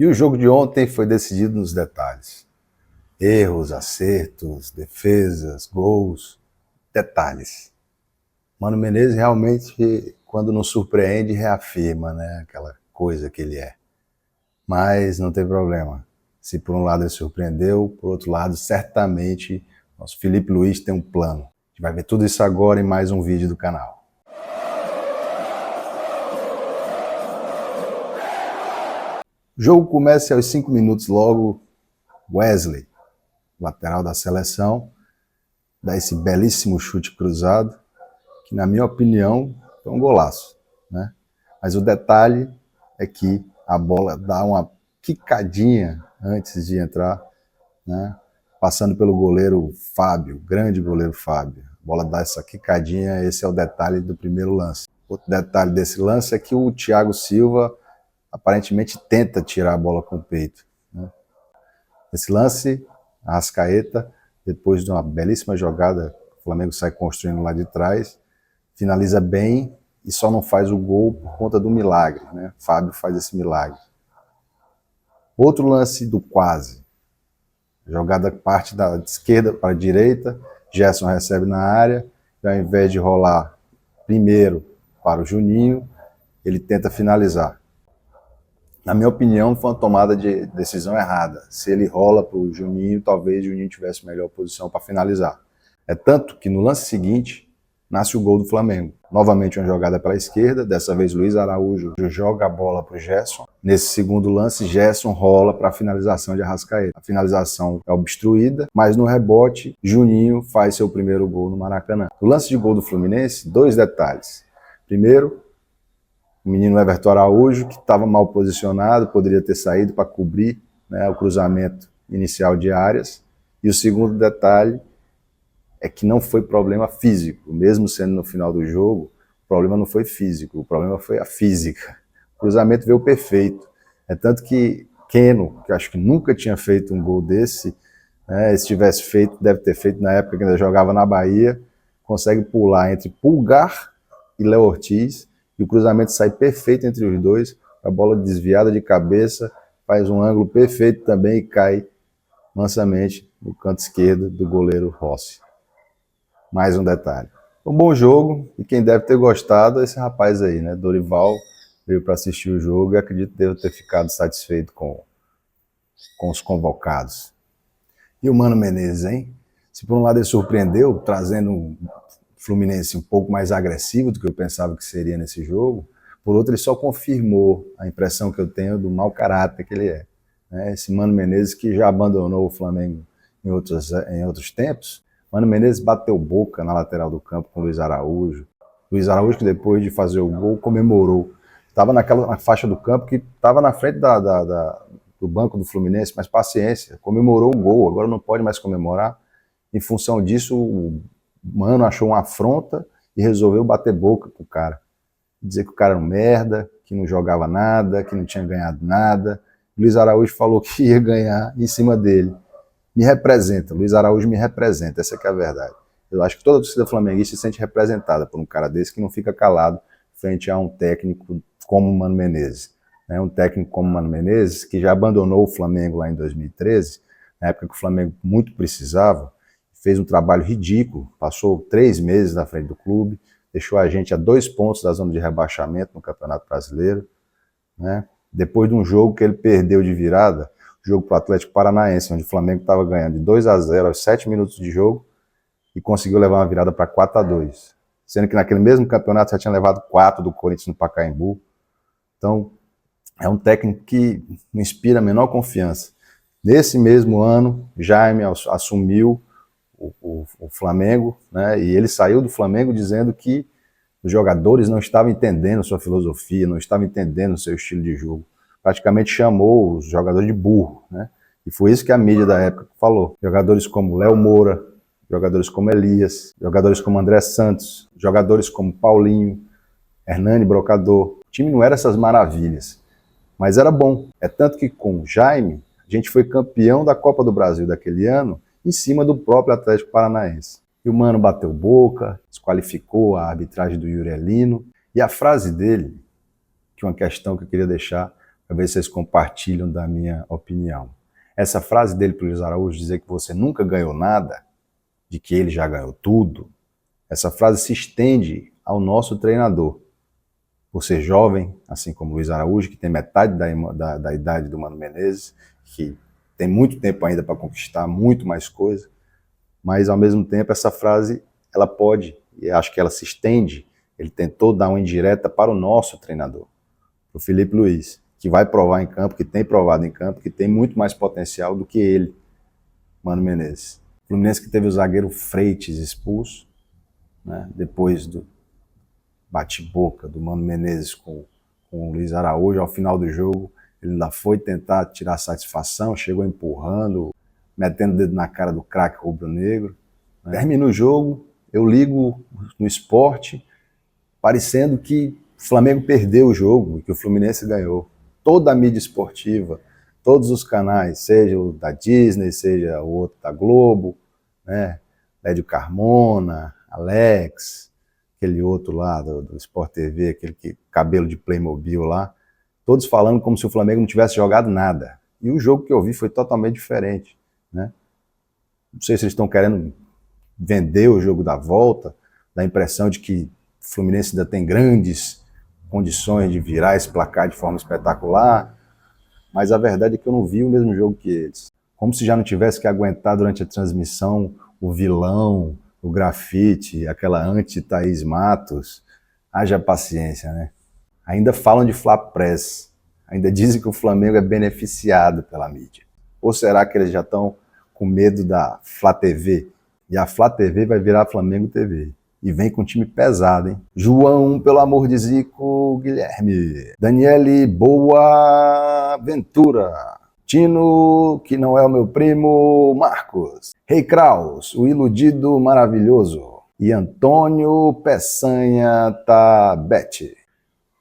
E o jogo de ontem foi decidido nos detalhes. Erros, acertos, defesas, gols, detalhes. Mano Menezes realmente, quando nos surpreende, reafirma, né, aquela coisa que ele é. Mas não tem problema. Se por um lado ele surpreendeu, por outro lado, certamente, nosso Felipe Luiz tem um plano. A gente vai ver tudo isso agora em mais um vídeo do canal. O jogo começa aos 5 minutos logo. Wesley, lateral da seleção, dá esse belíssimo chute cruzado, que na minha opinião foi um golaço, né? Mas o detalhe é que a bola dá uma quicadinha antes de entrar, né? Passando pelo goleiro Fábio, grande goleiro Fábio. A bola dá essa quicadinha, esse é o detalhe do primeiro lance. Outro detalhe desse lance é que o Thiago Silva aparentemente tenta tirar a bola com o peito, né? Esse lance, a Arrascaeta, depois de uma belíssima jogada, o Flamengo sai construindo lá de trás, finaliza bem e só não faz o gol por conta do milagre, né? Fábio faz esse milagre. Outro lance do quase. Jogada parte da esquerda para a direita, Gerson recebe na área, e ao invés de rolar primeiro para o Juninho, ele tenta finalizar. Na minha opinião, foi uma tomada de decisão errada. Se ele rola para o Juninho, talvez o Juninho tivesse melhor posição para finalizar. É tanto que no lance seguinte, nasce o gol do Flamengo. Novamente uma jogada pela esquerda, dessa vez Luiz Araújo joga a bola para o Gerson. Nesse segundo lance, Gerson rola para a finalização de Arrascaeta. A finalização é obstruída, mas no rebote, Juninho faz seu primeiro gol no Maracanã. No lance de gol do Fluminense, dois detalhes. Primeiro, o menino Everton Araújo, que estava mal posicionado, poderia ter saído para cobrir, né, o cruzamento inicial de Arias. E o segundo detalhe é que não foi problema físico, mesmo sendo no final do jogo, o problema não foi físico, o problema foi a física. O cruzamento veio perfeito. É tanto que Keno, que eu acho que nunca tinha feito um gol desse, né, se tivesse feito, deve ter feito na época que ainda jogava na Bahia, consegue pular entre Pulgar e Léo Ortiz, e o cruzamento sai perfeito entre os dois, a bola desviada de cabeça, faz um ângulo perfeito também e cai mansamente no canto esquerdo do goleiro Rossi. Mais um detalhe. Um bom jogo, e quem deve ter gostado é esse rapaz aí, né? Dorival veio para assistir o jogo e acredito que deve ter ficado satisfeito com os convocados. E o Mano Menezes, hein? Se por um lado ele surpreendeu, trazendo um Fluminense um pouco mais agressivo do que eu pensava que seria nesse jogo, por outro ele só confirmou a impressão que eu tenho do mau caráter que ele é, né? Esse Mano Menezes que já abandonou o Flamengo em outros tempos. Mano Menezes bateu boca na lateral do campo com o Luiz Araújo. Luiz Araújo que depois de fazer o gol comemorou. Estava na faixa do campo que estava na frente do banco do Fluminense, mas paciência, comemorou o gol, agora não pode mais comemorar. Em função disso, o Mano achou uma afronta e resolveu bater boca com o cara. Dizer que o cara era um merda, que não jogava nada, que não tinha ganhado nada. Luiz Araújo falou que ia ganhar em cima dele. Me representa, Luiz Araújo me representa, essa que é a verdade. Eu acho que toda a torcida flamenguista se sente representada por um cara desse que não fica calado frente a um técnico como o Mano Menezes. Um técnico como o Mano Menezes, que já abandonou o Flamengo lá em 2013, na época que o Flamengo muito precisava, fez um trabalho ridículo, passou 3 meses na frente do clube, deixou a gente a 2 pontos da zona de rebaixamento no Campeonato Brasileiro, né? Depois de um jogo que ele perdeu de virada, jogo para o Atlético Paranaense, onde o Flamengo estava ganhando de 2-0 aos 7 minutos de jogo e conseguiu levar uma virada para 4-2, sendo que naquele mesmo campeonato já tinha levado 4 do Corinthians no Pacaembu. Então, é um técnico que não inspira a menor confiança. Nesse mesmo ano, Jaime assumiu o Flamengo, né, e ele saiu do Flamengo dizendo que os jogadores não estavam entendendo sua filosofia, não estavam entendendo seu estilo de jogo. Praticamente chamou os jogadores de burro, né? E foi isso que a mídia da época falou. Jogadores como Léo Moura, jogadores como Elias, jogadores como André Santos, jogadores como Paulinho, Hernani Brocador. O time não era essas maravilhas, mas era bom. É tanto que com o Jaime, a gente foi campeão da Copa do Brasil daquele ano, em cima do próprio Atlético Paranaense. E o Mano bateu boca, desqualificou a arbitragem do Yuri Elino. E a frase dele, que é uma questão que eu queria deixar, para ver se vocês compartilham da minha opinião. Essa frase dele para o Luiz Araújo, dizer que você nunca ganhou nada, de que ele já ganhou tudo, essa frase se estende ao nosso treinador. Por ser jovem, assim como o Luiz Araújo, que tem metade da idade do Mano Menezes, que tem muito tempo ainda para conquistar muito mais coisa, mas ao mesmo tempo essa frase, ela pode, e acho que ela se estende, ele tentou dar uma indireta para o nosso treinador, para o Felipe Luiz, que vai provar em campo, que tem provado em campo, que tem muito mais potencial do que ele, Mano Menezes. O Fluminense que teve o zagueiro Freitas expulso, né, depois do bate-boca do Mano Menezes com o Luiz Araújo, ao final do jogo, ele ainda foi tentar tirar satisfação, chegou empurrando, metendo o dedo na cara do craque rubro-negro. Termina o jogo, eu ligo no esporte, parecendo que o Flamengo perdeu o jogo e que o Fluminense ganhou. Toda a mídia esportiva, todos os canais, seja o da Disney, seja o outro da Globo, né, Lédio Carmona, Alex, aquele outro lá do Sport TV, aquele cabelo de Playmobil lá, todos falando como se o Flamengo não tivesse jogado nada. E o jogo que eu vi foi totalmente diferente, né? Não sei se eles estão querendo vender o jogo da volta, dá a impressão de que o Fluminense ainda tem grandes condições de virar esse placar de forma espetacular, mas a verdade é que eu não vi o mesmo jogo que eles. Como se já não tivesse que aguentar durante a transmissão o vilão, o grafite, aquela anti-Thaís Matos. Haja paciência, né? Ainda falam de Fla Press, ainda dizem que o Flamengo é beneficiado pela mídia. Ou será que eles já estão com medo da Flá TV? E a Flá TV vai virar Flamengo TV. E vem com um time pesado, hein? João, pelo amor de Zico, Guilherme. Daniele Boaventura. Tino, que não é o meu primo, Marcos. Rei Kraus, o iludido maravilhoso. E Antônio Peçanha Tabete.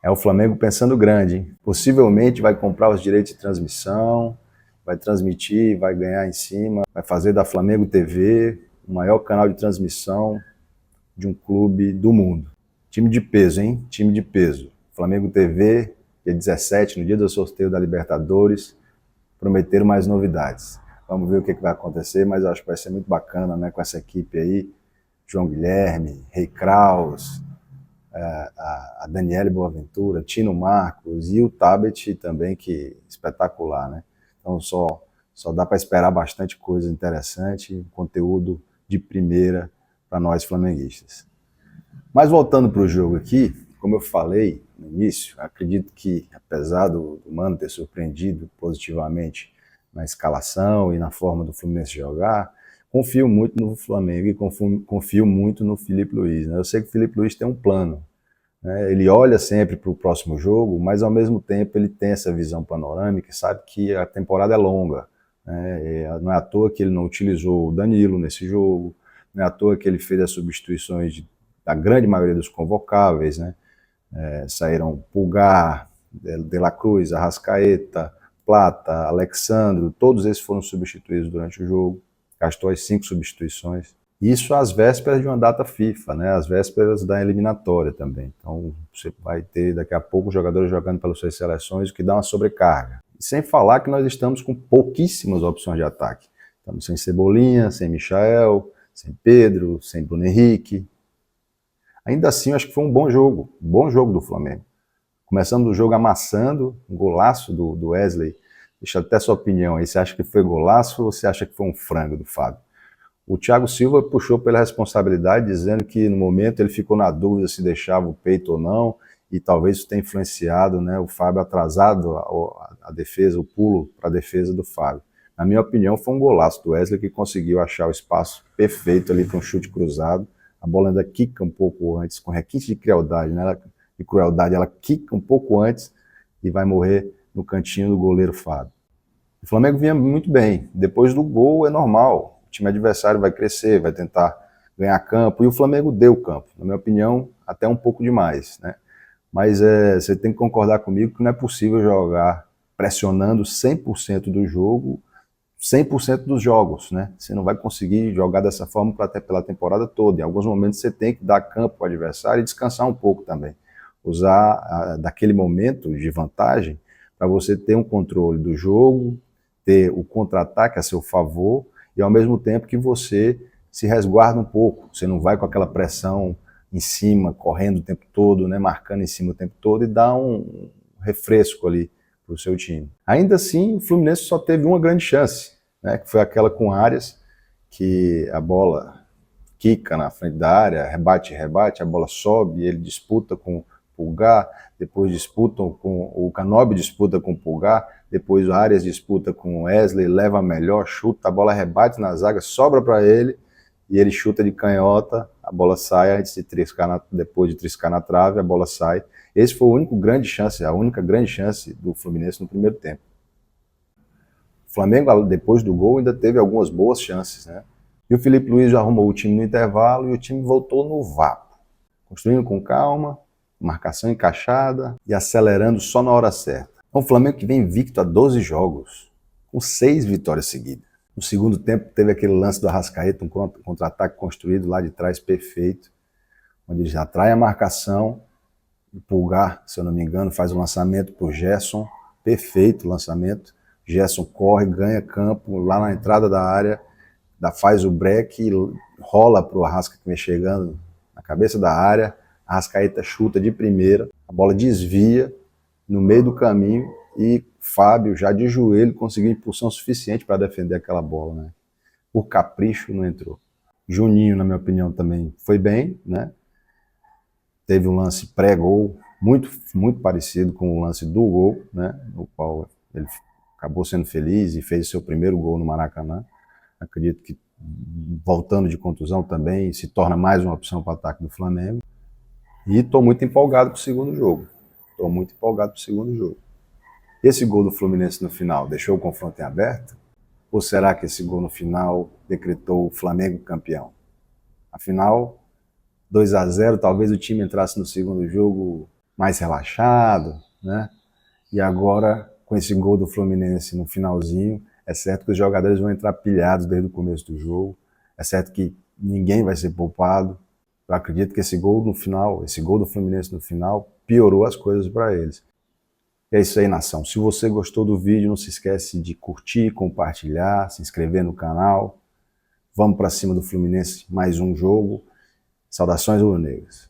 É o Flamengo pensando grande, hein? Possivelmente vai comprar os direitos de transmissão, vai transmitir, vai ganhar em cima, vai fazer da Flamengo TV o maior canal de transmissão de um clube do mundo. Time de peso, hein? Time de peso. Flamengo TV, dia 17, no dia do sorteio da Libertadores, prometeram mais novidades. Vamos ver o que vai acontecer, mas eu acho que vai ser muito bacana, né, com essa equipe aí. João Guilherme, Rei Kraus, a Daniele Boaventura, Tino Marcos e o Tabet também, que espetacular, né? Então só dá para esperar bastante coisa interessante, conteúdo de primeira para nós flamenguistas. Mas voltando para o jogo aqui, como eu falei no início, acredito que, apesar do Mano ter surpreendido positivamente na escalação e na forma do Fluminense jogar, confio muito no Flamengo e confio muito no Felipe Luiz, né? Eu sei que o Felipe Luiz tem um plano, né? Ele olha sempre para o próximo jogo, mas ao mesmo tempo ele tem essa visão panorâmica e sabe que a temporada é longa, né? Não é à toa que ele não utilizou o Danilo nesse jogo, não é à toa que ele fez as substituições da grande maioria dos convocáveis, né? Saíram Pulgar, De La Cruz, Arrascaeta, Plata, Alexandro, todos esses foram substituídos durante o jogo, gastou as 5 substituições. Isso às vésperas de uma data FIFA, né? Às vésperas da eliminatória também. Então você vai ter daqui a pouco os jogadores jogando pelas suas seleções, o que dá uma sobrecarga. E sem falar que nós estamos com pouquíssimas opções de ataque. Estamos sem Cebolinha, sem Michael, sem Pedro, sem Bruno Henrique. Ainda assim, eu acho que foi um bom jogo do Flamengo. Começando o jogo amassando, um golaço do Wesley. Deixa até sua opinião aí, você acha que foi golaço ou você acha que foi um frango do Fábio? O Thiago Silva puxou pela responsabilidade, dizendo que no momento ele ficou na dúvida se deixava o peito ou não, e talvez isso tenha influenciado, né, o Fábio atrasado a defesa, o pulo para a defesa do Fábio. Na minha opinião, foi um golaço do Wesley que conseguiu achar o espaço perfeito ali para um chute cruzado. A bola ainda quica um pouco antes, com requinte de crueldade, né? Ela quica um pouco antes e vai morrer no cantinho do goleiro Fábio. O Flamengo vinha muito bem. Depois do gol é normal. O time adversário vai crescer, vai tentar ganhar campo. E o Flamengo deu campo. Na minha opinião, até um pouco demais, né? Mas você tem que concordar comigo que não é possível jogar pressionando 100% do jogo, 100% dos jogos, né? Você não vai conseguir jogar dessa forma pela temporada toda. Em alguns momentos você tem que dar campo para o adversário e descansar um pouco também. Usar daquele momento de vantagem para você ter um controle do jogo, ter o contra-ataque a seu favor e ao mesmo tempo que você se resguarda um pouco. Você não vai com aquela pressão em cima, correndo o tempo todo, né, marcando em cima o tempo todo e dá um refresco ali para o seu time. Ainda assim, o Fluminense só teve uma grande chance, né, que foi aquela com o Arias, que a bola quica na frente da área, rebate, a bola sobe, ele disputa com o Pulgar, depois disputam com o Canóbio, disputa com o Pulgar, depois o Arias disputa com o Wesley, leva a melhor, chuta, a bola rebate na zaga, sobra para ele, e ele chuta de canhota, a bola sai, antes de depois de triscar na trave, a bola sai. Esse foi a única grande chance do Fluminense no primeiro tempo. O Flamengo, depois do gol, ainda teve algumas boas chances, né? E o Felipe Luiz já arrumou o time no intervalo e o time voltou no vapo, construindo com calma, marcação encaixada e acelerando só na hora certa. É um Flamengo que vem invicto a 12 jogos, com 6 vitórias seguidas. No segundo tempo teve aquele lance do Arrascaeta, um contra-ataque construído lá de trás perfeito, onde já atrai a marcação, o Pulgar, se eu não me engano, faz o lançamento para o Gerson, perfeito o lançamento, Gerson corre, ganha campo lá na entrada da área, faz o break e rola para o Arrasca que vem chegando na cabeça da área, a Arrascaeta chuta de primeira, a bola desvia no meio do caminho e Fábio, já de joelho, conseguiu impulsão suficiente para defender aquela bola, né? Por capricho não entrou. Juninho, na minha opinião, também foi bem, né? Teve um lance pré-gol muito parecido com o lance do gol, né? No qual ele acabou sendo feliz e fez seu primeiro gol no Maracanã. Acredito que, voltando de contusão também, se torna mais uma opção para o ataque do Flamengo. E estou muito empolgado para o segundo jogo. Esse gol do Fluminense no final deixou o confronto em aberto? Ou será que esse gol no final decretou o Flamengo campeão? Afinal, 2-0, talvez o time entrasse no segundo jogo mais relaxado, né? E agora, com esse gol do Fluminense no finalzinho, é certo que os jogadores vão entrar pilhados desde o começo do jogo, é certo que ninguém vai ser poupado. Eu acredito que esse gol do Fluminense no final, piorou as coisas para eles. É isso aí, nação. Se você gostou do vídeo, não se esquece de curtir, compartilhar, se inscrever no canal. Vamos para cima do Fluminense, mais um jogo. Saudações rubro-negras.